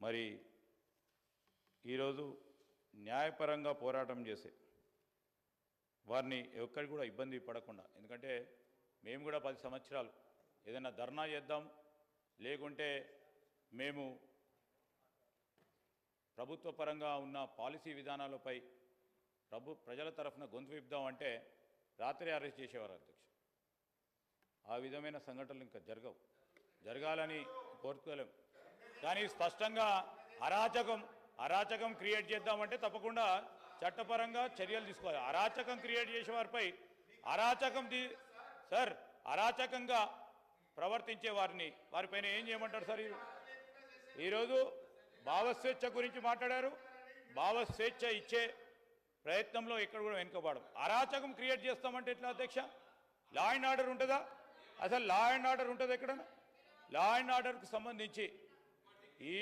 మరి ఈరోజు న్యాయపరంగా పోరాటం చేసే వారిని ఎక్కడికి కూడా ఇబ్బంది పడకుండా, ఎందుకంటే మేము కూడా 10 సంవత్సరాలు ఏదైనా ధర్నా చేద్దాం, లేకుంటే మేము ప్రభుత్వ పరంగా ఉన్న పాలసీ విధానాలపై ప్రజల తరఫున గొంతు విప్పుదాం అంటే రాత్రి అరెస్ట్ చేసేవారు అధ్యక్ష. ఆ విధమైన సంఘటనలు ఇంకా జరగాలని కోరుకోలేం. కానీ స్పష్టంగా అరాచకం క్రియేట్ చేద్దామంటే తప్పకుండా చట్టపరంగా చర్యలు తీసుకోవాలి. అరాచకం క్రియేట్ చేసే వారిపై అరాచకంగా ప్రవర్తించే వారిపైన ఏం చేయమంటారు సార్? ఈరోజు భావస్వేచ్ఛ గురించి మాట్లాడారు. భావస్వేచ్ఛ ఇచ్చే ప్రయత్నంలో ఎక్కడ కూడా వెనుకబడం. అరాచకం క్రియేట్ చేస్తామంటే ఎట్లా అధ్యక్ష? లా అండ్ ఆర్డర్ ఉంటుందా? అసలు లా అండ్ ఆర్డర్ ఉంటుంది ఎక్కడన్నా? లా అండ్ ఆర్డర్కి సంబంధించి ఈ